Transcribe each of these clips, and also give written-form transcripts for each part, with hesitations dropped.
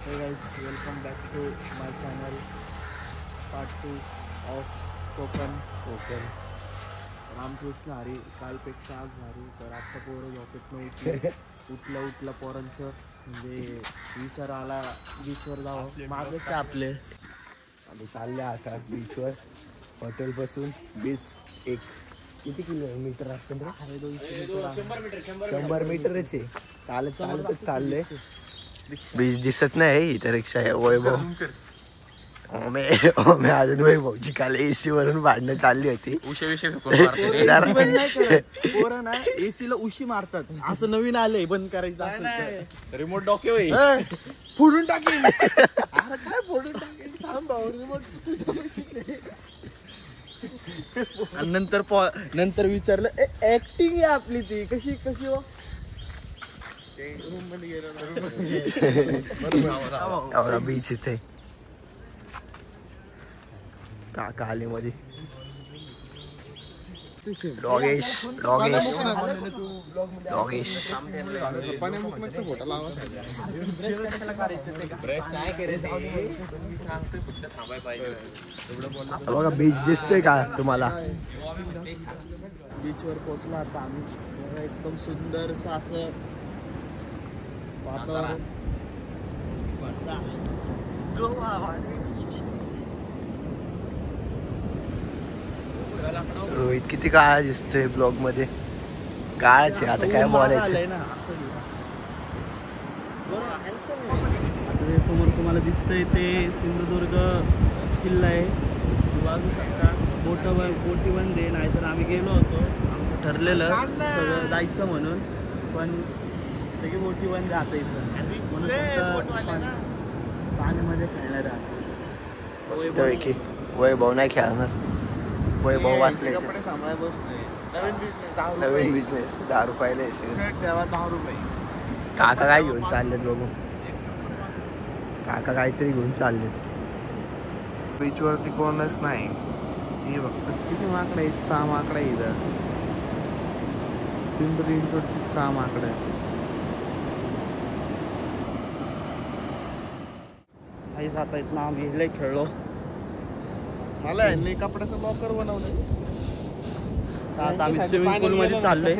Hey guys, welcome back to my channel part 2 of Konkan. Ramakrishna Hari कालपेक्षा आज भारी. तर आत्ता पोरं झोपेत उठलं पोरांचं म्हणजे विचार आला बीचवर जावं. माझंच आपले आम्ही चालले आता बीचवर. हॉटेलपासून बीच एक किती किलोमीटर असेल रे? 100 मीटरच आहे. चालतच चाललंय. बीच दिसत नाही इथं. रिक्षा आहे वैभव. मी अजून वैभवची काल AC वरून भांडणं चालली होती. पोरं ना एसीला उशी मारतात. असं नवीन आलंय बंद करायचं असं रिमोट डॉके फोडून टाकेल. काय फोडून टाकेल? थांब भाऊ, रिमोट. आणि नंतर विचारलं ऍक्टिंग आहे आपली ती कशी हो. बीच इथे काका आली मध्ये. डॉगेश बघा बीच दिसतोय का तुम्हाला? बीचवर पोहोचलो आता आम्ही. एकदम सुंदरसं असं वातावरण. रोहित किती काळा दिसतोय ब्लॉग मध्ये. काळाच आहे आता, काय बोलायचं. आता ते समोर तुम्हाला दिसतंय ते सिंधुदुर्ग किल्ला आहे. बाजू शकता बोटी बंद आहे. नाहीतर आम्ही गेलो होतो, आमचं ठरलेलं सगळं जायचं म्हणून, पण सगळी बोटी बंद आता इथं. पाण्यामध्ये खेळणार आहे. की वैभव नाही खेळणार. वैभव वाचले. नवीन बिझनेस 10 रुपयाला. काका काय घेऊन चाललेत बघू. काका काहीतरी घेऊन चाललेत. बीचवरती कोणच नाही. हे बघ किती माकडं आहे. 6 माकडं आहे इथं. पिंपरी चिंचवडची 6 माकडं आहे. आता इथं आम्ही लय खेळलो. मला यांनी कपड्याचं लॉकर बनवलं. आता आम्ही स्विमिंग पूल मध्ये चाललोय.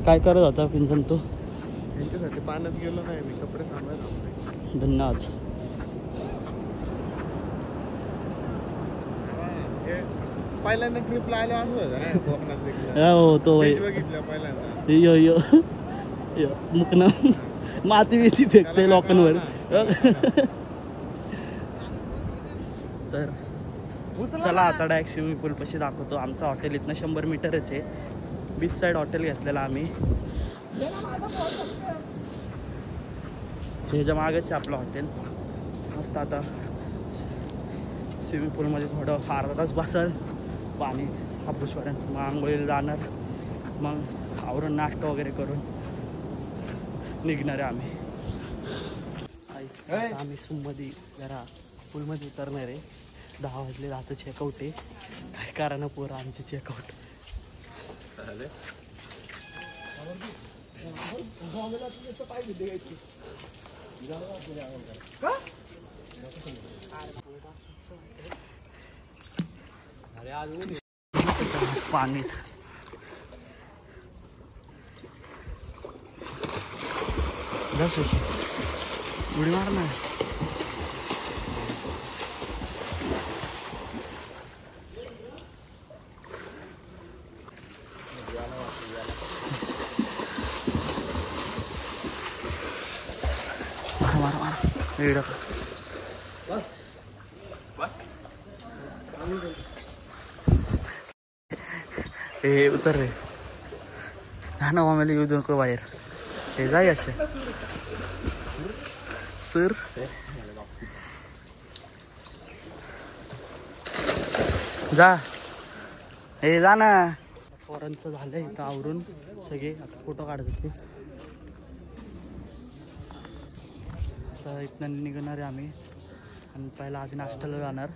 काय करत होता पिंजन तू? यांच्यासाठी पाण्यात गेलो नाही मी, कपडे सांभाळत. धन्यवाद. पहिल्यांदा ट्रिपला आलो आम्ही कोकणात. हो तो बघितलं पहिल्यांदा. यो मुकना माती बिती फेकते लोकांवर. तर चला आता डायरेक्ट स्विमिंग पूल पाशी दाखवतो. आमचं हॉटेल इथनं 100 मीटरच आहे. बीच साईड हॉटेल घेतलेलं आम्ही. ह्याच्या मागेच आहे आपलं हॉटेल. मस्त आता स्विमिंग पूलमध्ये थोडं अर्धा तास बसल पाणी हापूसपर्यंत. मग आंघोळीला जाणार. मग आवरून नाश्ता वगैरे करून निघणार आहे आम्ही. आम्ही सुममध्ये जरा पूलमध्ये उतरणार आहे. 10 वाजले. जातं चेकआउट आहे. काय करा ना पोरं आमचे चेकआउट. पाणीच उडी मार ना. हे उतर रे. हा ना आम्हाला येऊ नको बाहेर. हे जाय असे सर. जा हे जा ना. पोरांचं झालं इथं आवरून सगळे. आता फोटो काढत होते. तर इथनं निघणार आहे आम्ही. आणि पहिला आधी नाश्त्याला जाणार.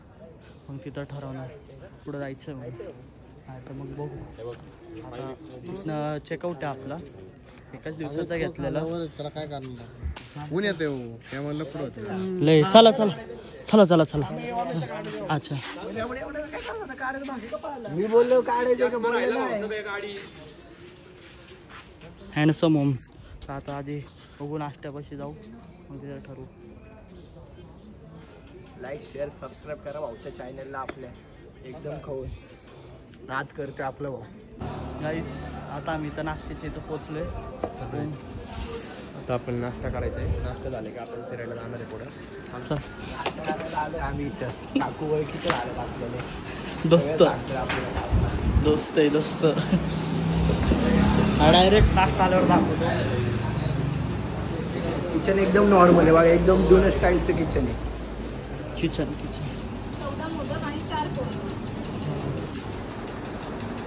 मग तिथं ठरवणार पुढं जायचं म्हणून. तर मग बघू. आता इथनं चेकआउट आहे आपला. एकाच दिवसाचा घेतलेला. त्याला काय करणार. ऊन येते त्यामुळे लपड होते. लय चला चला चला चला चला. अच्छा मी बोललो काढायचं का बोललो नाही. Handsome home. आता आधी बघू नाश्त्यापाशी जाऊ मग तिथे ठरवू. लाईक शेअर सबस्क्राईब करा भाऊच्या चॅनलला आपल्या. एकदम खाऊन नाद करते आपलं भाऊ. गाईस आता आम्ही इथं नाश्त्याच्या इथं पोचलोय. आता आपण नाश्ता करायचा आहे. नाश्ता झाले का आपण फिरायला जाणार आहे पुढं. चल आलो आम्ही इथं. काकू ओळखीचं आलं आपल्याला. दोस्त दोस्त आहे दोस्त. डायरेक्ट नाश्ता आल्यावर दाखवतो. किचन एकदम नॉर्मल आहे बघा. एकदम जुनं स्टाईलचं किचन आहे. किचन किचन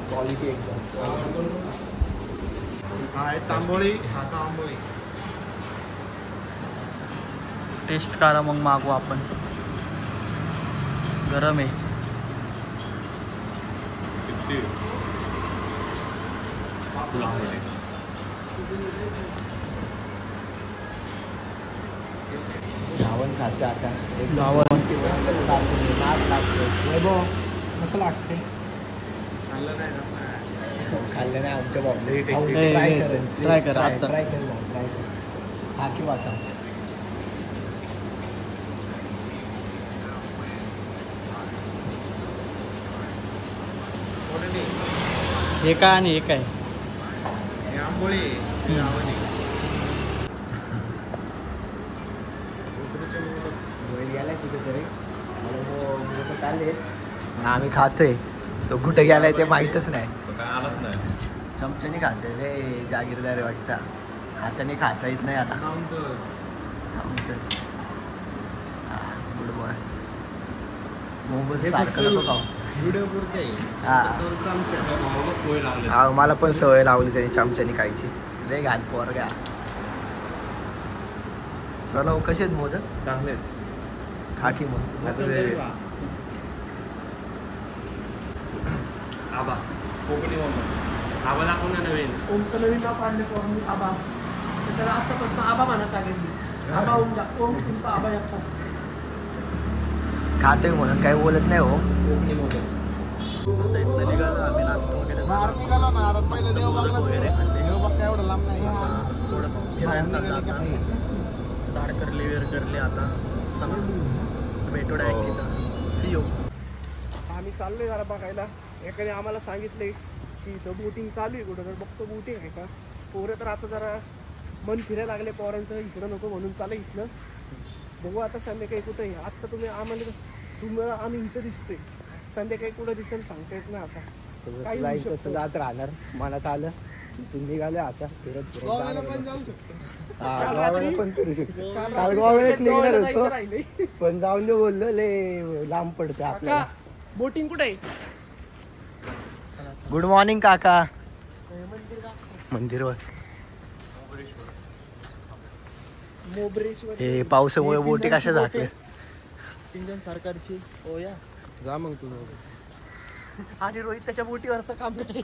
क्वालिटी एकदम. हा आहे तांबोळी. हा तांबोळी टेस्ट करा मग मागू आपण. गरम आहे. गावन खातं आता. गावन. कसं लागते खाल्लं नाही आमच्या बाबा. ट्राय कर आता. ट्राय कर खा की वाटा. हे काय आणि हे काय. आंबोळी गेलाय कुठेतरी आले. आम्ही खातोय. तो कुठे गेलाय ते माहीतच नाही. चमच्याने खातोय रे. जागीरदार वाटतं. हाताने खाता येत नाही आता. Good boy. मोमोज सारखं नको खाऊ. हा मला पण सवय लावली त्याने चमच्याने खायची. रे घाल पोरगा. चला कसे आहेत मोदक. चांगले खा की मग. आबा कोकणी आबा दाखव ना नवीन. ओमचं नवीन नाव काढले पोरांनी आबा. त्याला आतापासून आबा म्हणा सांगितली. आबा ओम जा. ओम तुमचा आबा एकटा. खाते म्हणून काही बोलत नाही हो. कोकणी मोदक. इथनं निघालो आम्ही नाश्ता वगैरे वगैरे खाल्ले. थोडं फिरायला चाललं आता. झाड करली वेर करली आता. भेटू डायरेक्ट इथं. See you. आम्ही चाललोय जरा बघायला. एकाने आम्हाला सांगितले की इथं बोटिंग चालू आहे कुठं. तर बघतो बोटिंग आहे का. पोरं तर आता जरा मन फिरायला लागले पोरांचं. इकडं नको म्हणून चाललं इथनं. बघू आता संध्याकाळी कुठं आहे. आत्ता तुम्हाला आम्ही इथं दिसतोय. संध्याकाळी कुठं दिसेल सांगता येत नाही आता. काही होऊ शकतं. तसं जात राहणार. मनात आलं तिथून निघाले आता फिरत गोव्याला पण जाऊ शकतो. गोव्याला पण फिरू शकतो. काल गोव्यालाच निघणार होतो राहिले. पण जाऊन दे बोललो लय लांब पडते आपल्याला. बोटिंग कुठे आहे. गुड मॉर्निंग काका. मंदिरवर मोबरेश्वर. हे पावसामुळे बोटी कशा झाकल्या. इंजन सरकारची. हो या. जा मग तू. आणि रोहित त्याच्या बोटीवरचं काम नाही.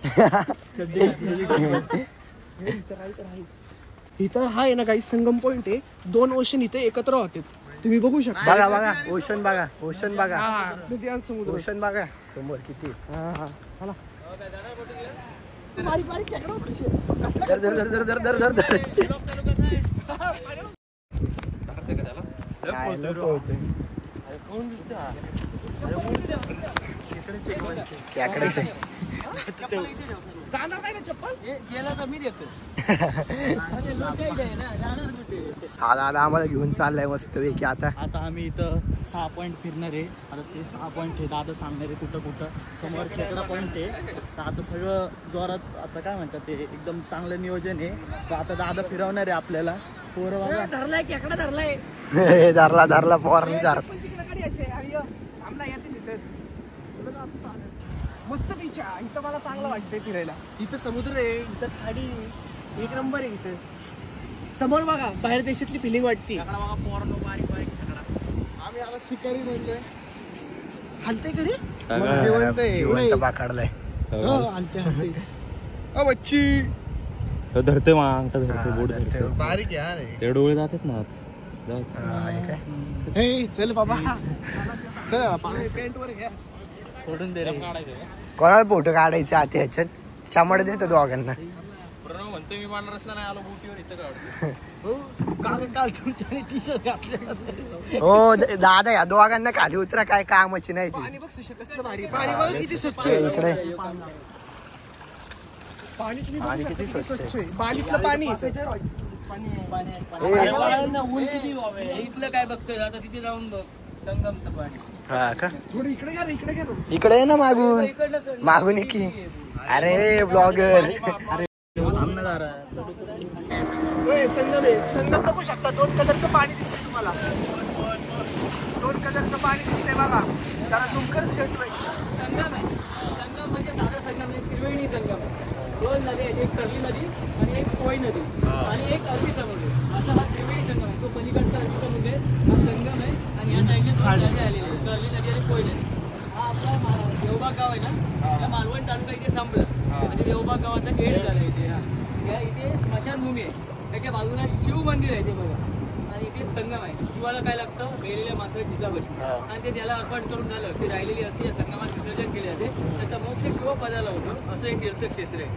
इथं हा आहे ना काही संगम पॉइंट आहे. 2 ओशन इथे एकत्र होते. तुम्ही बघू शकता. बघा बघा ओशन बघा. ओशन बघा. नदी आणि समुद्र. ओशन बघा समोर किती. चला. बारीक बारीक खेकडं होती. धर धर धर धर धर धर धर. काय नको होते. खेकड्याचे. जाणार काय ना चप्पल. गेला तर मी देतो. आला आम्हाला घेऊन चाललाय मस्त पैकी. आता आम्ही इथं 6 पॉईंट फिरणार आहे. आता ते 6 पॉईंट आहे. दादा सांगणार आहे कुठं कुठं. समोर खेकडा पॉईंट आहे. तर आता सगळं जोरात आता काय म्हणतात ते एकदम चांगलं नियोजन आहे. तर आता दादा फिरवणार आहे आपल्याला. पोरं बाबा धरलाय खेकडा धरलाय. धरला धरला पोरांनी धर. मस्त बीच आहे इथं. मला चांगलं वाटतंय फिरायला. इथं समुद्र आहे. इथं खाडी एक नंबर आहे. इथं समोर बघा बाहेर देशातली फिलिंग वाटते. आम्ही आता शिकारी म्हणले. हलते घरी. जिवंत पाकडलाय. हलते हलते. बच्ची धरते मग अंगठा धरते बोट धरते बारीक यार ते डोळे जातात ना आत. चल बाबा सोडून दे रे. कोणाला फोटो काढायचे आता ह्याच्यात चामड देतो दोघांना. म्हणतो मी मांडर असला नाही आलो बोटीवर इथं काढतो. तुमच्या टी शर्ट घातले हो दादा या दोघांना खाली उतरा काय कामाची नाही ती. पाणी बघ सुशे कसलं भारी. पाणी बघ किती स्वच्छ इकडे आहे. पाणी तुम्ही बघू पाणी शकता किती किती स्वच्छ स्वच्छ आहे. बालीतलं पाणी इथलं काय बघतोय आता तिथे जाऊन बघ संगमचं पाणी. हा का थोडं इकडे घ्या रे, इकडे घ्या रे. इकडे ये ना मागून मागून ये की. अरे ब्लॉगर होय, संगम आहे. संगम बघू शकता. 2 कलरचं पाणी दिसतंय तुम्हाला. 2 कलरचं पाणी दिसतंय बघा. जरा झूम कर शर्ट वर. संगम आहे. संगम म्हणजे साधा संगम नाही, त्रिवेणी संगम आहे. 2 नदी आहेत, एक कर्ली नदी आणि एक कोय नदी आणि एक अरबी समुद्र. असा हा त्रिवेणी संगम आहे. तो पलीकडचा अरबी समुद्र हा संगम आहे आणि या साईडने 2 नदी आलेल्या आहेत, कर्ली नदी आणि कोय नदी. हा आपला देवबाग गाव आहे ना, त्या मालवण तालुका इथे संपला म्हणजे देवबाग गावाचा एंड झाला इथे. या इथे स्मशानभूमी आहे, त्याच्या बाजूला शिव मंदिर आहे ते बघा. आणि इथे संगम आहे. शिवाला काय लागतं, मेलेल्या माणसाची चिताभस्म आणि ते त्याला अर्पण करून झालं की राहिलेली असते या संगमात विसर्जन केले जाते. त्याचा मोक्ष शिवपदाला होतो. असं एक तीर्थक्षेत्र आहे.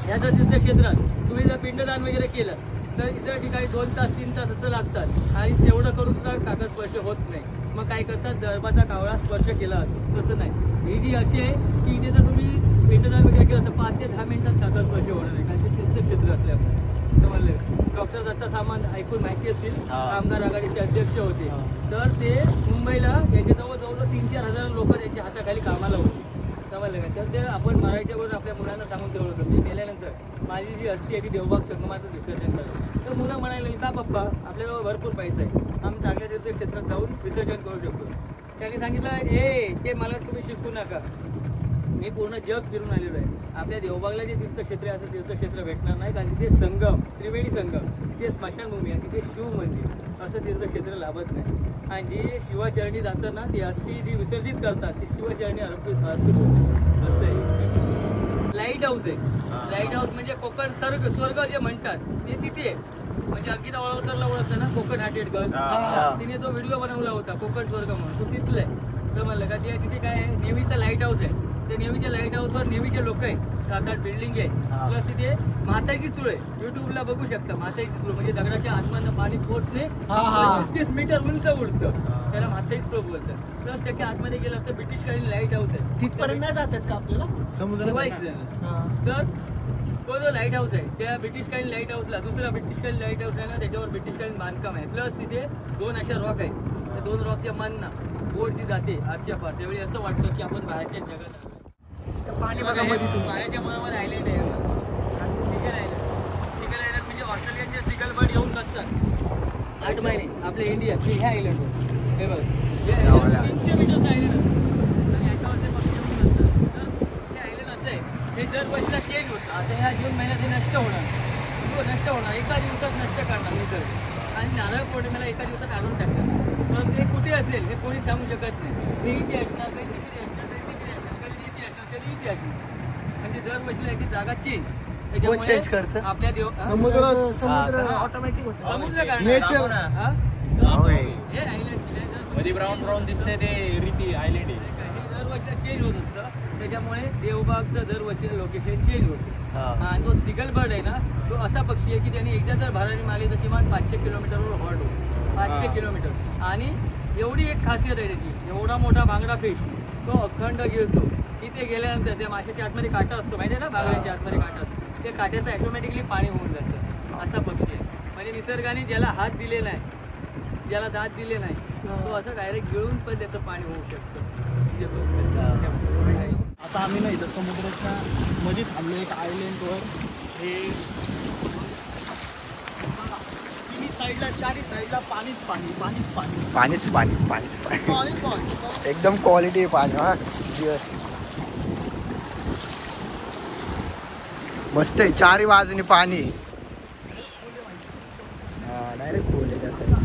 या तीर्थक्षेत्रात तुम्ही जर पिंडदान वगैरे केलं तर इतर ठिकाणी 2 तास 3 तास असं लागतात आणि तेवढं करून सुद्धा कागद स्पर्श होत नाही. मग काय करतात, दर्भाचा कावळा स्पर्श केला जातो. तसं नाही, ही जी अशी आहे की इथे जर तुम्ही पिंडदान वगैरे केलं तर 5 ते 10 मिनिटात कागद स्पर्श होणार नाही, कारण ते तीर्थक्षेत्र असल्यामुळे. समजलं. डॉक्टर दत्ता सामंत ऐकून माहिती असतील, आमदार आघाडीचे अध्यक्ष होते. तर ते मुंबईला त्यांच्या जवळ 3-4 हजार लोक त्यांच्या हाताखाली कामाला होते. समजलं का. तर ते आपण मराठीच्या बरोबर आपल्या मुलांना सांगून ठेवलं होतं मी मेल्यानंतर माझी जी अस्थी आहे ती देवबाग संगमाचं विसर्जन करतो. तर मुलं म्हणायला का पप्पा आपल्याजवळ भरपूर पैसा आहे, आम्ही चांगल्या तीर्थक्षेत्रात जाऊन विसर्जन करू शकतो. त्यांनी सांगितलं ते मला तुम्ही शिकू नका, मी पूर्ण जग फिरून आलेलो आहे. आपल्या देवबागला जे तीर्थक्षेत्र आहे असं तीर्थक्षेत्र भेटणार नाही, कारण तिथे संगम, त्रिवेणी संगम, तिथे स्मशानभूमी आहे, तिथे शिव मंदिर, असं तीर्थक्षेत्र लाभत नाही. आणि जे शिवाचरणी जातात ना, ती अस्थी जी विसर्जित करतात ती शिवचरणी अर्पित होते. असं आहे. लाईट हाऊस आहे. लाईट हाऊस म्हणजे कोकण स्वर्ग जे म्हणतात ते तिथे आहे. म्हणजे अंकिता वळवकरला ओळखतं ना, कोकण हार्टेड गर्ल, तिने तो व्हिडिओ बनवला होता कोकण स्वर्ग म्हणून, तो तिथलं आहे. तर म्हणलं का तिथे काय आहे, नेव्हीचं लाईट हाऊस आहे. ते नेव्हीच्या लाईट हाऊसवर नेव्हीचे लोक आहेत, 7-8 बिल्डिंग आहे. प्लस तिथे म्हातारीची चूळ आहे. युट्यूबला बघू शकता म्हातारीची चूळ, म्हणजे दगडाच्या आतमधनं पाणी पोचणे 35 मीटर उंच उडतं, त्याला म्हातारी चूळ बोलतात. प्लस त्याच्या आतमध्ये गेलं असतं ब्रिटिशकालीन लाईट हाऊस आहे. तिथपर्यंत नाही जातात का आपल्याला समुद्र. तर तो जो लाईट हाऊस आहे त्या ब्रिटिशकालीन लाईट हाऊसला दुसरा ब्रिटिशकालीन लाईट हाऊस आहे ना, त्याच्यावर ब्रिटिशकालीन बांधकाम आहे. प्लस तिथे 2 अशा रॉक आहेत. त्या 2 रॉकच्या मधनं बोट जी जाते आरच्या पार, त्यावेळी असं वाटतं की आपण बाहेरच्या जगात आलो. पाणी बघा मध्ये पाण्याच्या मनामध्ये आयलंड आहे. सिगल आयलंड म्हणजे ऑस्ट्रेलियनचे सिगल बर्ड येऊन बसतात 8 महिने आपल्या इंडियात ह्या आयलंडवर. हे बघ 300 मीटरचं आयलंड असतं आणि याच्यावर ते पक्षी येऊन बसतात. तर हे आयलंड असं आहे, हे दर वर्षीला चेंज होतं. आता ह्या जून महिन्यात हे नष्ट होणार, एका दिवसात नष्ट करणार निसर्ग. आणि नारळ पौर्णिमेला एका दिवसात आणून टाकतात. पण ते कुठे असेल हे कोणी सांगू शकत नाही. हे इथे असणार, काही तिकडे असणार, काही तिकडे असणार, कधी इथे असणार, कधी इथे असणार. म्हणजे दर वर्षीला याची जागा चेंज करतं आपल्या समुद्र ऑटोमॅटिक होतं. समुद्र नेचर. हे आयलंड मध्ये ब्राऊन दिसतंय ते रीती आयलंड आहे. हे दरवर्षीला चेंज होत असतं. त्याच्यामुळे देवबागचं दरवर्षीला लोकेशन चेंज होतं. आणि तो सिगल बर्ड आहे ना, तो असा पक्षी आहे की त्याने एकदा जर भरारी मारली तर किमान 500 किलोमीटरवर हॉल्ट होतो. 500 किलोमीटर. आणि एवढी एक खासियत आहे त्याची, एवढा मोठा बांगडा फिश तो अखंड गिळतो. तिथे गेल्यानंतर त्या माशाच्या आतमध्ये काटा असतो माहिती आहे ना, बांगड्याच्या आतमध्ये काटा असतो, ते काट्याचं ॲटोमॅटिकली पाणी होऊन जातं. असा पक्षी आहे. म्हणजे निसर्गाने ज्याला हात दिलेला आहे, ज्याला दात दिले नाही, तो असं डायरेक्ट गिळून पण त्याचं पाणी होऊ शकतं. आता आम्ही ना इथं समुद्राच्या मध्ये थांबलो एक आयलंडवर. हे तिन्ही साईडला, चारही साईडला पाणीच पाणी, पाणीच पाणी, पाणीच पाणी, पाणीच पाणी, पाणीच पाणी. एकदम क्वालिटी पाणी. हा मस्त आहे, 4ही बाजूनी पाणी. डायरेक्ट खोल आहे असं.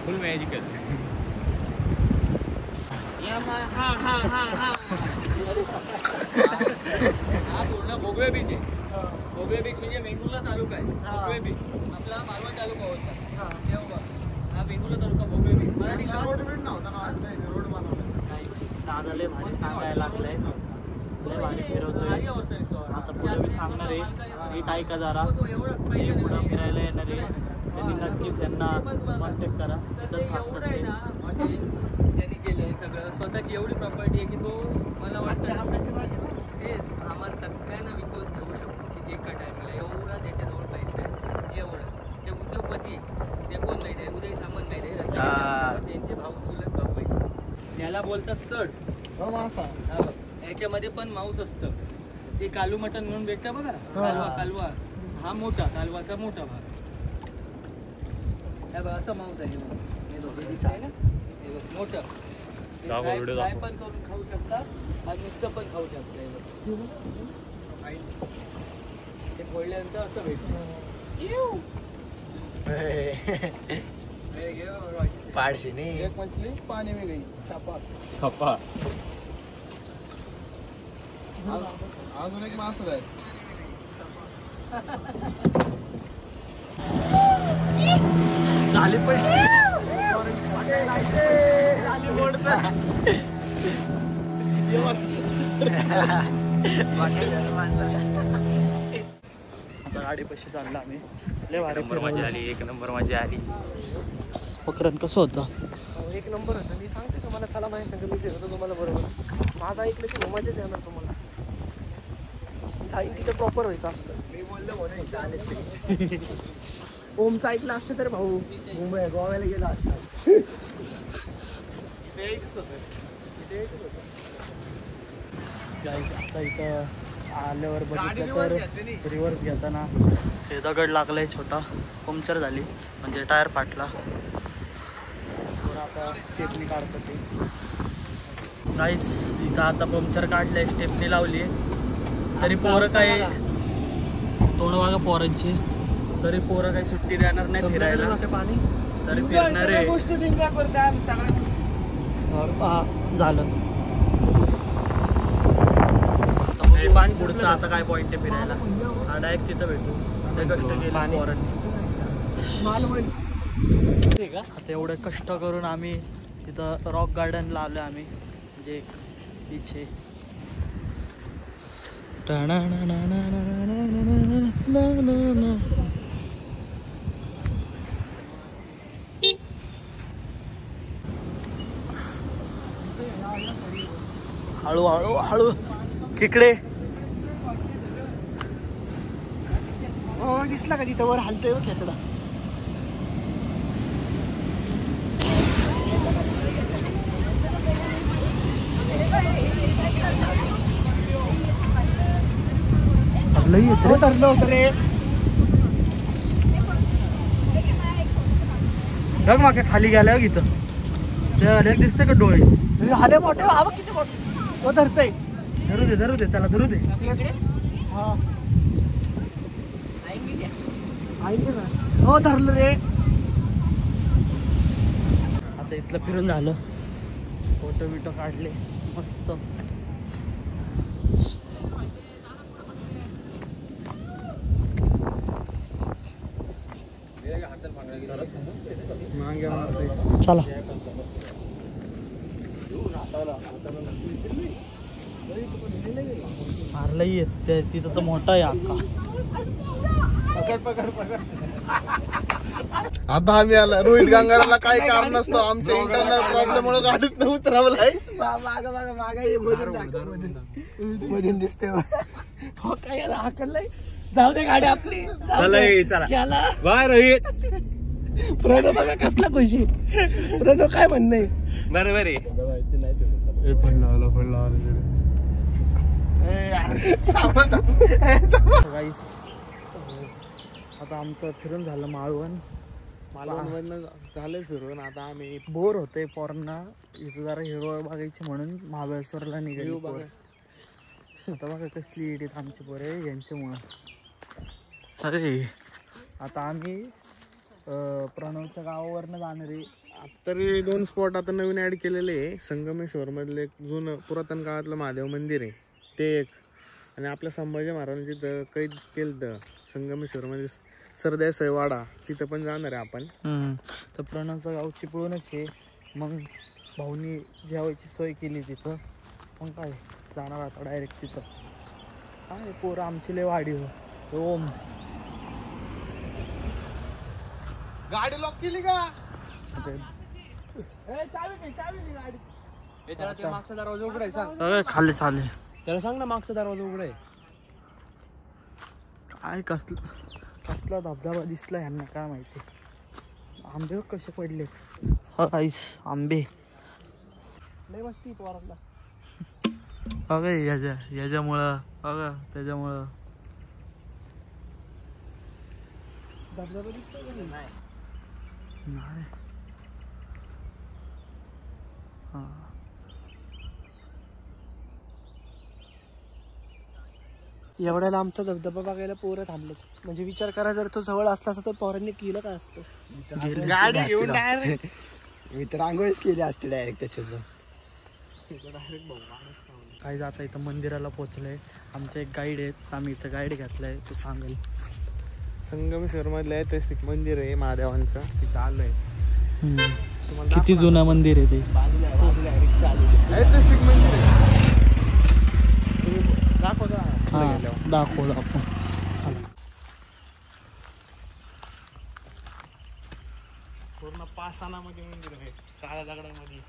फुल मॅजिकल. हा हा हा हा हा पूर्ण भोगवे बीच आहे. भोगवे बीच म्हणजे वेंगुर्ला तालुका आहे. भोगवे बीच आपला मालवण तालुका होता. हा वेंगुर्ला तालुका भोगवे बीच. मराठी दादा लय भारी सांगायला लागलाय, लय भारी फिरवतोय. आता पुढे मी सांगणार आहे, नीट ऐका जरा. पुढं फिरायला येणार आहे त्यांनी नक्कीच यांना कॉन्टॅक्ट करा. तिथंच असतात ते. त्यांनी केलंय सगळं. स्वतःची एवढी प्रॉपर्टी आहे की तो मला वाटतं ते आम्हाला सगळ्यांना विकत घेऊ शकतो की एका टायमाला. एवढा त्याच्याजवळ पैसे आहे, एवढं. ते उद्योगपती ते कोण नाही, ते उदय सामंत नाही, ते त्यांचे भाऊ चुलत भाऊ आहे. त्याला बोलतात सड. हा बघ, याच्यामध्ये पण मांस असतं. ते कालू मटण म्हणून भेटतं बघा. कालवा हा मोठा, कालवाचा मोठा भाग. हे बघ असं मांस आहे. हे बघ, हे दिसतंय ना, हे बघ मोठं. फ्राय पण करून खाऊ शकतात आणि नुसतं पण खाऊ शकता. हे बघ, ते फोडल्यानंतर असं भेटतं. पाडशी नाही. एक मछली पानी में गई. छपा अजून एक मास आहे. झाली पण आता गाडी पशी चालला आम्ही. लय भारी मजा आली, एक नंबर मजा आली. पकडण कसं होतं? एक नंबर होतं. मी सांगते तुम्हाला, चला माहिती सांगतो, मी फिरतो तुम्हाला बरोबर. माझा ऐकलं की मजाच येणार तुम्हाला. जाईल तिथं प्रॉपर व्हायचं असतं. मी बोललो म्हणून ओमचं ऐकलं असतं तर भाऊ मुंबई गोव्याला गेला असता. आता इथं आल्यावर बघितलं तर रिव्हर्स घेताना हे दगड लागलाय छोटा, पंक्चर झाली म्हणजे टायर फाटला. आता स्टेपनी काढतं ते. गाईस इथं आता पंक्चर काढलंय, स्टेपनी लावली. तरी पोरं काय तोंड बघा पोरांची, तरी पोरं काही सुट्टी देणार नाही फिरायला. पाणी तरी फिरणार आहे. झालं पुढचं आता काय पॉईंट आहे फिरायला. हा डायरेक्ट तिथं भेटू. ते कष्ट केले पोरांनी. आता एवढे कष्ट करून आम्ही तिथं रॉक गार्डनला आलो आम्ही, म्हणजे एक बीच आहे. हळू हळू हळू तिकडे दिसला का तिथं वर हलतोय खेकडा. ठरलं होतं रे. बघ मागे खाली गेल्यावर इथं दिसतंय का डोळे? आले मोठे बाबा, किती मोठे. तो धरतय. धरू दे त्याला धरू दे. हो धरलं रे. आता इथलं फिरून झालं, फोटो बिटो काढले मस्त. चला मारलंही येत तिथं तर मोठा आहे अक्का. आता आम्ही आला रोहित गंगाराला काही कारण नसतो, आमच्या इंटरनल प्रॉब्लेम मुळे गाडीत न उतरवलाय. मधून दिसते हो काय हाकललंय. जाऊ दे गाडी आपली. चला बाय रोहित. प्रणव बघा कसला खुशी. प्रणव काय म्हणणं आहे? बरोबर आहे. गाईस आता आमचं फिरून झालं मालवण. झालं फिरून. आता आम्ही बोर होतोय पोरांना, इथं जरा हिरवळ बघायची म्हणून महाबळेश्वरला निघाली. आता बघा कसली इडीत आमची पोरं आहे यांच्यामुळं. अरे आता आम्ही प्रणवच्या गावावरनं जाणार आहे. तरी 2 स्पॉट आता नवीन ऍड केलेले आहे. संगमेश्वर मधले एक जुनं पुरातन काळातलं महादेव मंदिर आहे ते एक, आणि आपल्या संभाजी महाराजांनी तिथं कैद केलं तर संगमेश्वर मध्ये सरदेसाई वाडा, तिथं पण जाणार आहे आपण. तर प्रणवचं गाव चिपळूणच आहे. मग भाऊनी जेवायची सोय केली तिथं, मग काय जाणार आता डायरेक्ट तिथं. काय पोरं आमची लय वाढी ओम. गाडी लॉक केली का? मागचा दरवाजा उघडा आहे सांग. खाली चालले त्याला सांग ना मागचा दरवाजा उघडा आहे. काय कसला धबधबा दिसला यांना काय माहिती. आंबे कसे पडले आंबे लय मस्ती पोरांना. बघा याच्यामुळं बघा त्याच्यामुळं धबधबा दिसतोय का नाही. एवढ्याला आमचा धबधबा बघायला पोरं थांबले. म्हणजे विचार करा, जर तो जवळ असला असता तर पोरांनी केलं काय असतं. गाडी घेऊन डायरेक्ट मी तर आंघोळच केली असते डायरेक्ट त्याच्यात. काय जाता इथं मंदिराला पोहोचलंय. आमचे एक गाईड आहेत, आम्ही इथं गाईड घेतलाय, तो सांगेल. संगमेश्वर मधलं ऐतिहासिक मंदिर आहे महादेवांचं, तिथं आलोय. किती जुनं मंदिर आहे ते. ऐतिहासिक मंदिर आहे. दाखव पूर्ण पाषाणामध्ये मंदिर आहे, काळ्या दगडामध्ये.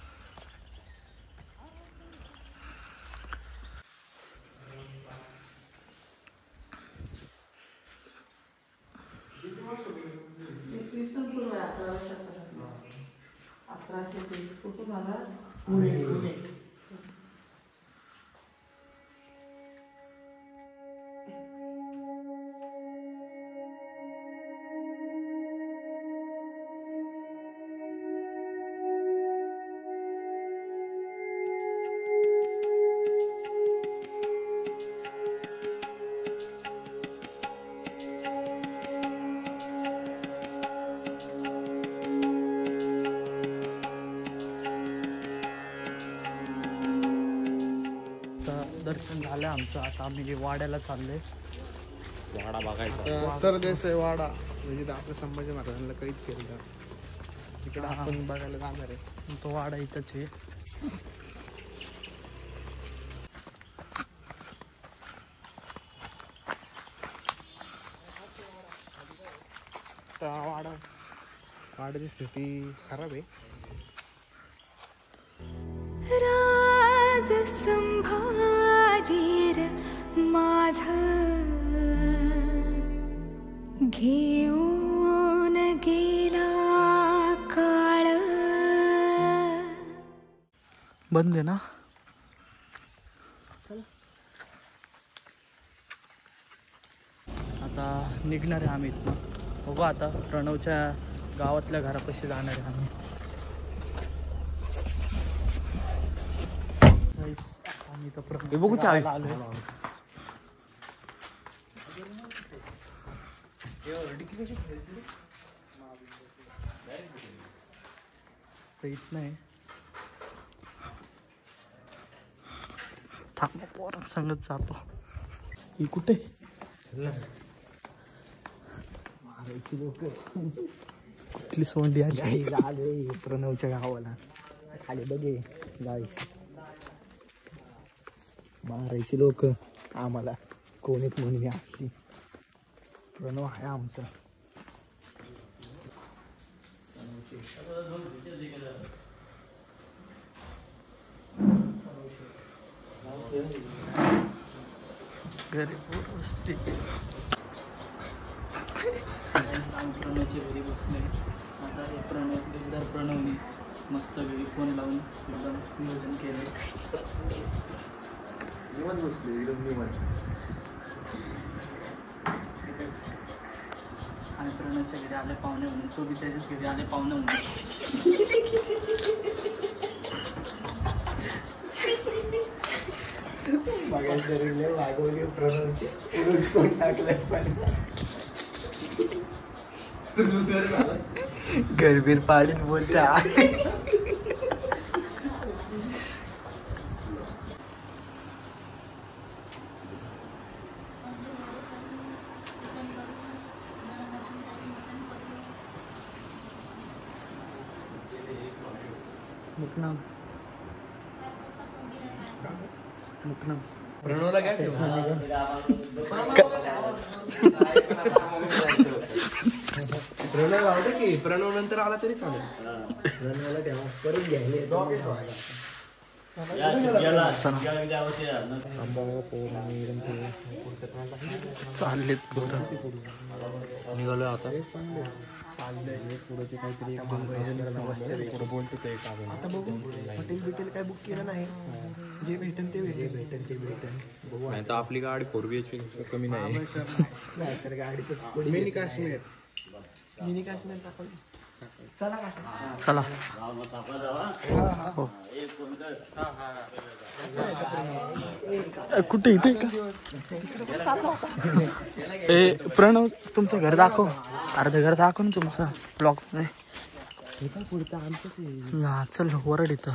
दर्शन झालं आमचं. आता आम्ही वाड्याला चाललोय. वाडा बघायचा, सरदेसाई वाडा, म्हणजे आपल्या संभाजी महाराजांना कैद केलं. तिकडे आपण बघायला जाणार आहे. तो वाडा इथंच आहे. वाड्याची स्थिती खराब आहे. राज संभाजीर माझ घेऊन गेला काळ. बंद आहे ना. आता निघणार आहे आम्ही इथनं. बघू आता प्रणवच्या गावातल्या घरापाशी जाणार आहे आम्ही. आम्ही तर प्रणव बघू चालेल. आलोय. इथं नाही थांब, पोरांना सांगत जातो. ही कुठे मारायची लोक कुठली सोंडी आली. आले प्रणवच्या गावाला खाली बघे गाई. मारायची लोक आम्हाला कोणीच म्हणून असली. प्रणव आहे आमचा. घरी बसते. प्रणवच्या घरी बसले. आता हे प्रणवनी मस्त घरी फोन लावून एकदम नियोजन केलं. आणि प्रणवच्या घरी आले पाहुणे म्हणून, तो बी त्याच्याच घरी आले पाहुणे म्हणून. वागवली प्रणवची टाकलंय पण गरबीर पाडीत बोलता. मुकनाम प्रणवला काय प्रणव आवडे की प्रणव नंतर आला तरी चालेल. परत घ्यायला चाललेत पोरं. निघालोय आता. आता बघू हॉटेल बिटेल काय बुक केलं नाही. जे भेटेल ते भेटेल. नाही तर आपली गाडी 4BHP कमी नाही. तर गाडीचं मिनी काश्मीर. मिनी काश्मीर टाकलं. चला का चला. कुठे इथे का? ए प्रणव तुमचं घर दाखव. अर्धं घर दाखव ना तुमचं ब्लॉग मध्ये. हा चल वरड इथं.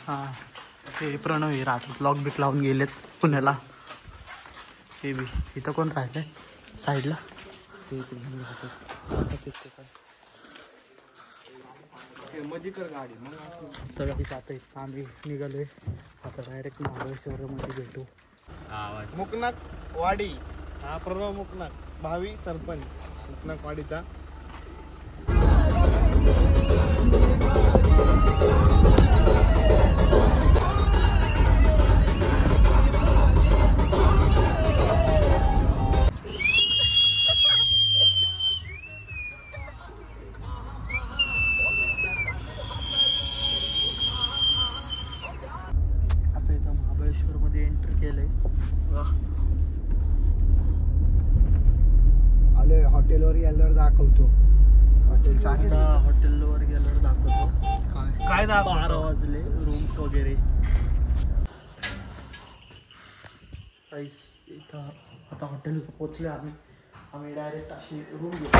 हा हे प्रणव हे राहतात ब्लॉग बिक लावून गेलेत पुण्याला. हे बी इथं कोण राहतंय साईडला. मजीकर गाडी तर आता आम्ही निघालोय आता डायरेक्ट महाबळेश्वरमध्ये भेटू. मुकनाक वाडी. हा प्रणव मुकनाक भावी सरपंच मुकनाक वाडीचा. आता इथं महाबळेश्वरमध्ये एंटर केलंय. आलोय हॉटेलवर गेल्यावर दाखवतो. हॉटेल चांगलं आता हॉटेलवर गेल्यावर दाखवतो काय 12 वाजले. रूम्स वगैरे इथं आता हॉटेलला पोचले आम्ही डायरेक्ट अशी रूम घेतो.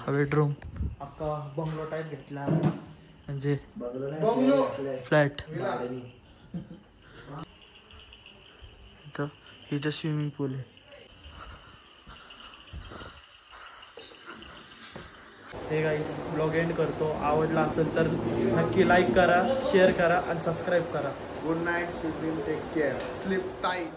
बेडरूम अख्खा बंगलो टाईप घेतला म्हणजे फ्लॅट. इथं स्विमिंग पूल आहे. हे गाईस ब्लॉग एंड करतो. आवडला असेल तर नक्की लाईक करा, शेअर करा आणि सबस्क्राईब करा. Good night, sweet dream, take care, sleep tight.